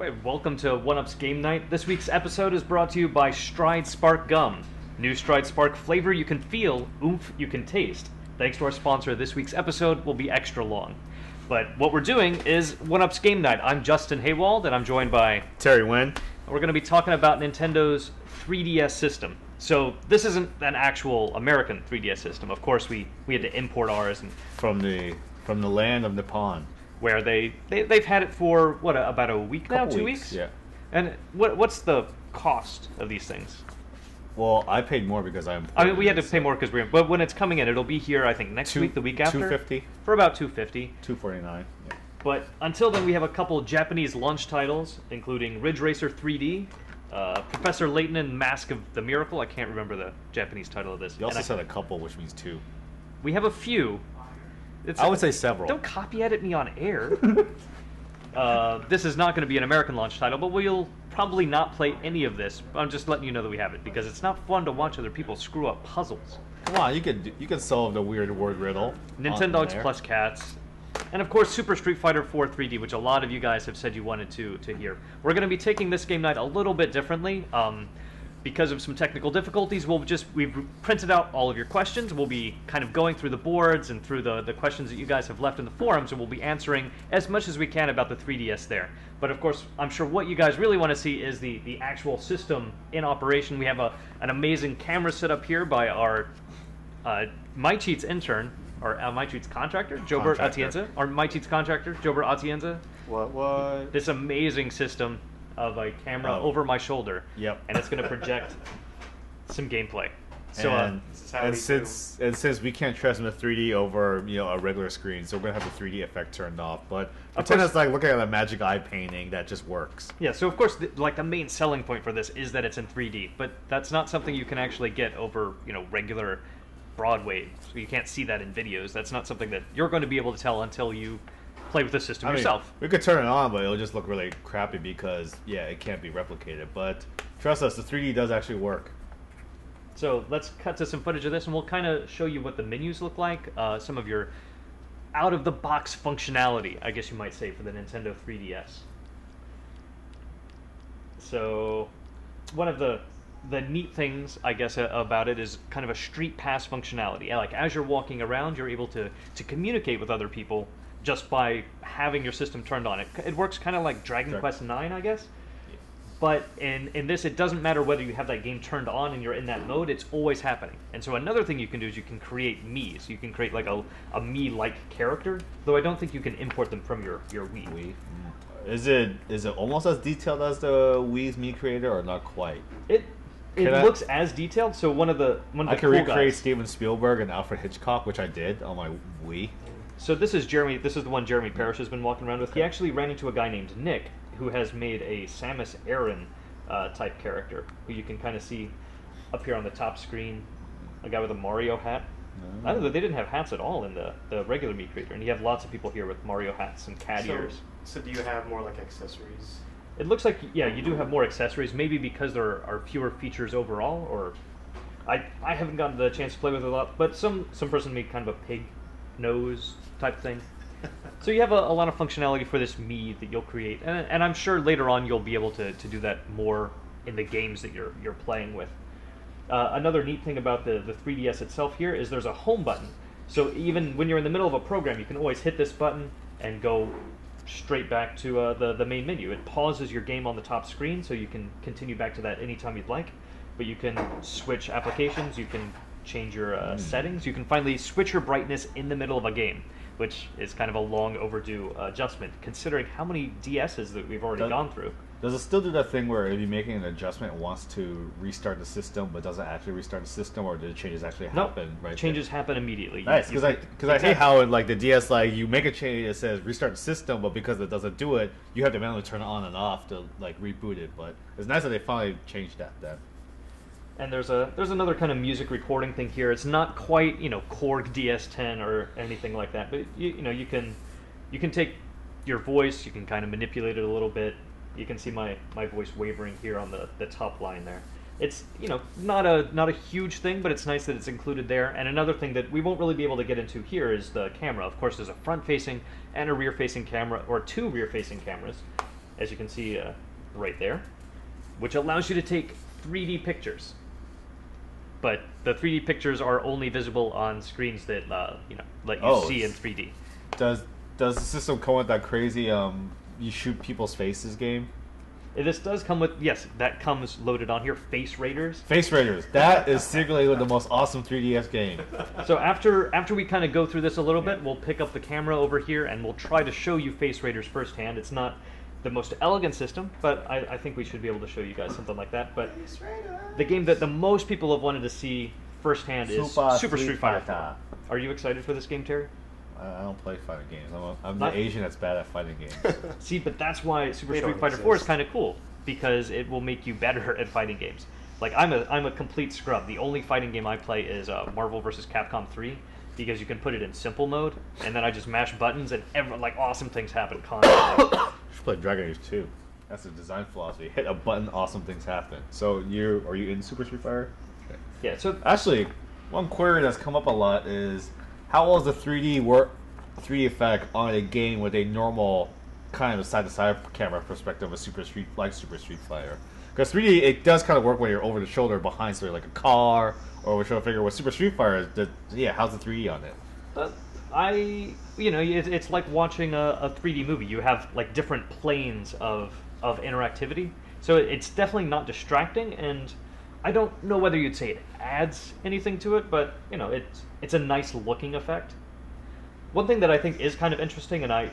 Alright, welcome to One-Up's Game Night. This week's episode is brought to you by Stride Spark Gum. New Stride Spark flavor you can feel, oomph you can taste. Thanks to our sponsor, this week's episode will be extra long. But what we're doing is One-Up's Game Night. I'm Justin Haywald, and I'm joined by Terry Wynn. We're going to be talking about Nintendo's 3DS system. So this isn't an actual American 3DS system. Of course, we had to import ours and From the land of Nippon. where they've had it for what, about a week now, 2 weeks? Yeah. And what's the cost of these things? Well, I paid more because I'm. I mean, we had to pay more because but when it's coming in, it'll be here. I think next week, the week after, $250, for about $250. $249. Yeah. But until then, we have a couple Japanese launch titles, including Ridge Racer 3D, Professor Layton and Mask of the Miracle. I can't remember the Japanese title of this. You also said a couple, which means two. We have a few. I would say several. Don't copy edit me on air. This is not going to be an American launch title, but we'll probably not play any of this. I'm just letting you know that we have it, because it's not fun to watch other people screw up puzzles. Come on, you could solve the weird word riddle. Nintendogs Cats. And of course, Super Street Fighter 4 3D, which a lot of you guys have said you wanted to hear. We're going to be taking this game night a little bit differently. Because of some technical difficulties, we've printed out all of your questions. We'll be kind of going through the boards and through the questions that you guys have left in the forums, and we'll be answering as much as we can about the 3DS there. But of course, I'm sure what you guys really want to see is the actual system in operation. We have an amazing camera set up here by our My Cheats intern, or My Cheats contractor, Jobert Atienza. Our My Cheats contractor, Jobert Atienza. What? This amazing system of a camera over my shoulder. Yep. And it's going to project some gameplay. So since we can't transmit 3D over a regular screen, so we're gonna have the 3D effect turned off. But pretend it's like looking at a magic eye painting that just works. Yeah. So of course, the main selling point for this is that it's in 3D, but that's not something you can actually get over regular Broadway. So you can't see that in videos. That's not something that you're going to be able to tell until you play with the system yourself. We could turn it on, but it'll just look really crappy because, it can't be replicated. But trust us, the 3D does actually work. So let's cut to some footage of this, and we'll kind of show you what the menus look like, some of your out-of-the-box functionality, I guess you might say, for the Nintendo 3DS. So one of the neat things, I guess, about it is kind of a street pass functionality. Like, as you're walking around, you're able to communicate with other people just by having your system turned on. It works kind of like Dragon Quest IX, I guess. Yeah. But in this, it doesn't matter whether you have that game turned on and you're in that mode, it's always happening. And so another thing you can do is you can create Miis. You can create like a Mii-like character, though I don't think you can import them from your Wii. Is it almost as detailed as the Wii's Mii creator, or not quite? It looks as detailed. So one of the I can recreate Steven Spielberg and Alfred Hitchcock, which I did on my Wii. So this is Jeremy. This is the one Jeremy Parrish has been walking around with. Okay. He actually ran into a guy named Nick, who has made a Samus Aran type character, who you can kind of see up here on the top screen. A guy with a Mario hat. I don't know, they didn't have hats at all in the regular Mii creator, and you have lots of people here with Mario hats and cat ears. So do you have more like accessories? It looks like, you do have more accessories, maybe because there are fewer features overall, or I haven't gotten the chance to play with it a lot, but some person made kind of a pig nose type thing. So you have a lot of functionality for this Mii that you'll create, and I'm sure later on you'll be able to do that more in the games that you're playing with. Another neat thing about the 3DS itself here is there's a home button. So even when you're in the middle of a program, you can always hit this button and go straight back to the main menu. It pauses your game on the top screen, so you can continue back to that anytime you'd like. But you can switch applications, you can change your settings, you can finally switch your brightness in the middle of a game, which is kind of a long overdue adjustment, considering how many DSs that we've already gone through. Does it still do that thing where if you're making an adjustment, it wants to restart the system, but doesn't actually restart the system, or do the changes actually happen? Right, changes happen immediately. Nice, because I hate how in like the DS, like you make a change, it says restart the system, but because it doesn't do it, you have to manually turn it on and off to like reboot it. But it's nice that they finally changed that. And there's another kind of music recording thing here. It's not quite Korg DS10 or anything like that, but you can take your voice, you can kind of manipulate it a little bit. You can see my voice wavering here on the top line there. It's not a huge thing, but it's nice that it's included there. And another thing that we won't really be able to get into here is the camera. Of course, there's a front-facing and a rear-facing camera, or two rear-facing cameras. as you can see right there, which allows you to take 3D pictures. But the 3D pictures are only visible on screens that let you see in 3D. Does the system come with that crazy you shoot people's faces game? This does come with, yes, that comes loaded on here, Face Raiders. Face Raiders. That is secretly the most awesome 3DS game. So after we kind of go through this a little bit, we'll pick up the camera over here and we'll try to show you Face Raiders firsthand. It's not the most elegant system, but I think we should be able to show you guys something like that. But the game that the most people have wanted to see firsthand is Super Street Fighter 4. Are you excited for this game, Terry? I don't play fighting games. I'm the Asian that's bad at fighting games. See, but that's why Super Street Fighter 4 is kind of cool, because it will make you better at fighting games. Like, I'm a complete scrub. The only fighting game I play is Marvel vs. Capcom 3, because you can put it in simple mode, and then I just mash buttons, and awesome things happen constantly. You should play Dragon Age 2. That's the design philosophy. Hit a button, awesome things happen. So are you in Super Street Fighter? Okay. Yeah. So actually, one query that's come up a lot is how well is the 3D effect on a game with a normal kind of side-to-side camera perspective of Super Street Fighter? Because 3D, it does kind of work when you're over the shoulder behind something like a car or a shoulder figure. With Super Street Fighter, how's the 3D on it? It's like watching a 3D movie. You have like different planes of interactivity, so it's definitely not distracting. And I don't know whether you'd say it adds anything to it, but it's a nice looking effect. One thing that I think is kind of interesting, and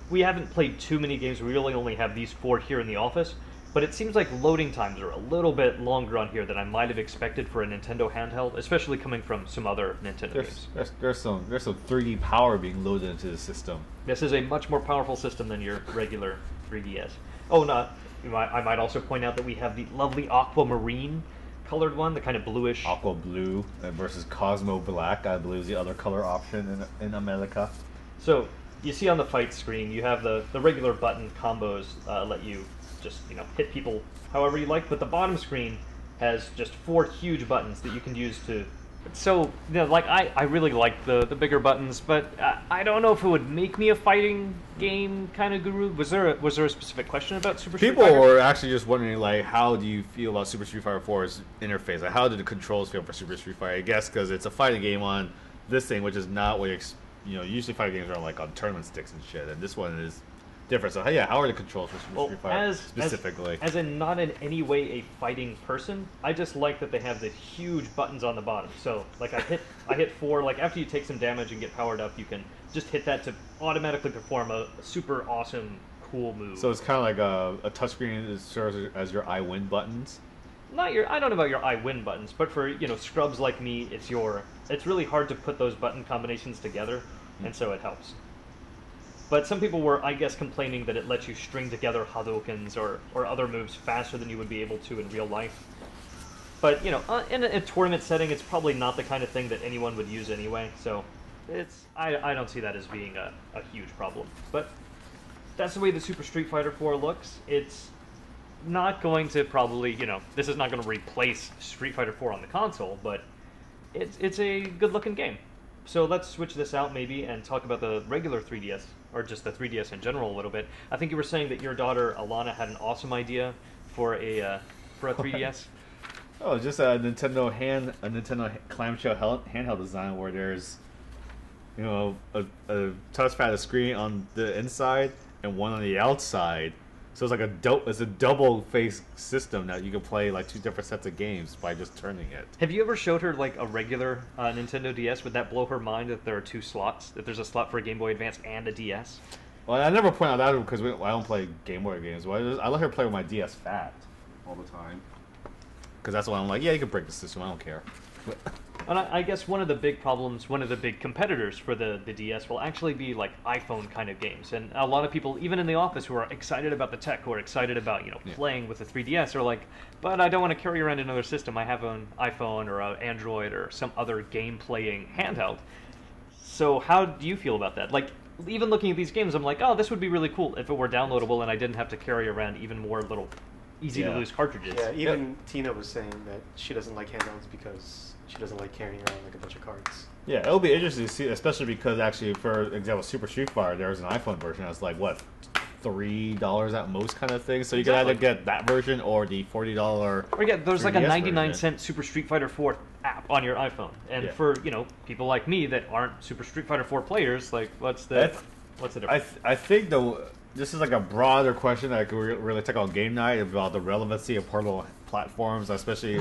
we haven't played too many games. We really only have these 4 here in the office, but it seems like loading times are a little bit longer on here than I might have expected for a Nintendo handheld, especially coming from some other Nintendo games. There's some 3D power being loaded into the system. This is a much more powerful system than your regular 3DS. Oh, I might also point out that we have the lovely aquamarine colored one, the kind of bluish. Aqua blue versus Cosmo black, I believe, is the other color option in America. So you see on the fight screen, you have the regular button combos let you just hit people however you like, but the bottom screen has just 4 huge buttons that you can use to. So I really like the bigger buttons, but I don't know if it would make me a fighting game kind of guru. Was there a specific question about Super Street Fighter? People were actually just wondering, like, how do you feel about Super Street Fighter 4's interface? Like, how do the controls feel for Super Street Fighter? I guess because it's a fighting game on this thing, which is not what usually fighting games are on tournament sticks and shit, and this one is different. So how are the controls for Super Street Fighter specifically? As in not in any way a fighting person, I just like that they have the huge buttons on the bottom. So I hit 4. Like after you take some damage and get powered up, you can just hit that to automatically perform a super awesome, cool move. So it's kind of like a touchscreen that serves as your I win buttons. I don't know about your I win buttons, but for scrubs like me, it's really hard to put those button combinations together, and so it helps. But some people were, I guess, complaining that it lets you string together Hadoukens or other moves faster than you would be able to in real life. But, in a tournament setting, it's probably not the kind of thing that anyone would use anyway, so I don't see that as being a huge problem. But that's the way the Super Street Fighter 4 looks. It's not going to probably, this is not going to replace Street Fighter 4 on the console, but it's a good-looking game. So let's switch this out maybe and talk about the regular 3DS, or just the 3DS in general a little bit. I think you were saying that your daughter Alana had an awesome idea for a 3DS. Oh, just a Nintendo clamshell handheld design where there's a touchpad, a screen on the inside and one on the outside. So it's like it's a double face system that you can play 2 different sets of games by just turning it. Have you ever showed her a regular Nintendo DS? Would that blow her mind that there are 2 slots? That there's a slot for a Game Boy Advance and a DS? Well, I never point out that because I don't play Game Boy games. I let her play with my DS Fat all the time. Because that's why I'm like, yeah, you can break the system. I don't care. And I guess one of the big problems, one of the big competitors for the DS will actually be iPhone kind of games. And a lot of people, even in the office, who are excited about the tech, who are excited about playing with the 3DS, are like, but I don't want to carry around another system. I have an iPhone or an Android or some other game-playing handheld. So how do you feel about that? Even looking at these games, I'm like, oh, this would be really cool if it were downloadable and I didn't have to carry around even more little easy-to-lose cartridges. Yeah, even Tina was saying that she doesn't like handhelds because she doesn't like carrying around a bunch of cards. Yeah, it'll be interesting to see, especially because actually, for example, Super Street Fighter, there's an iPhone version that's $30 $3 at most kind of thing. So you can either get that version or the $40. Or yeah, there's like a 3DS 99-cent Super Street Fighter 4 app on your iPhone, and Yeah. for people like me that aren't Super Street Fighter 4 players, like what's the difference? I think this is like a broader question that I could really take on game night about the relevancy of portable platforms, especially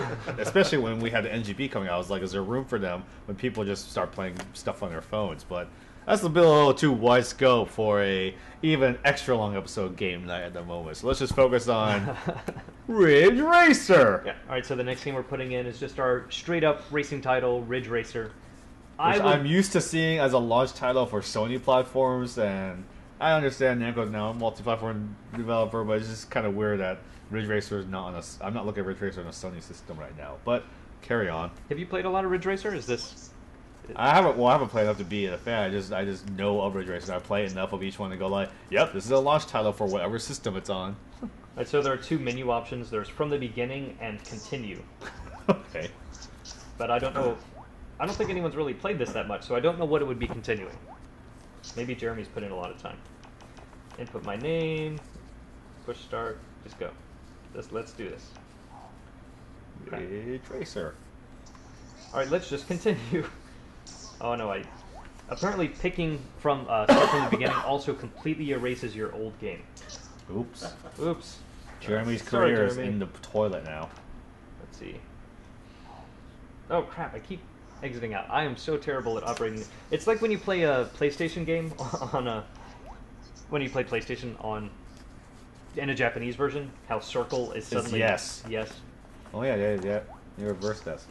when we had the NGP coming out. I was like, is there room for them when people just start playing stuff on their phones? But that's a little too wide scope for a even extra long episode game night at the moment. So let's just focus on Ridge Racer. Yeah. All right. So the next game we're putting in is just our straight up racing title, Ridge Racer. Which I'm used to seeing as a launch title for Sony platforms, and I understand Namco's now a multi-platform developer, but it's just kind of weird that Ridge Racer is not on a. I'm not looking at Ridge Racer on a Sony system right now. But carry on. Have you played a lot of Ridge Racer? Is this? I haven't played enough to be a fan. I just know of Ridge Racer. I play enough of each one to go like, yep, this is a launch title for whatever system it's on. All right, so there are two menu options. There's from the beginning and continue. Okay. But I don't know. I don't think anyone's really played this that much, so I don't know what it would be continuing. Maybe Jeremy's put in a lot of time. Input my name, push start, just go. Let's do this. Ridge Racer. All right, let's just continue. Oh no, apparently picking from start from the beginning also completely erases your old game. Oops. Oops. Jeremy's Sorry, career is Jeremy. in the toilet now. Let's see. Oh crap! I keep exiting out. I am so terrible at operating. It's like when you play a PlayStation game when you play PlayStation in a Japanese version, how circle is suddenly yes. yes. Oh yeah. You reversed this.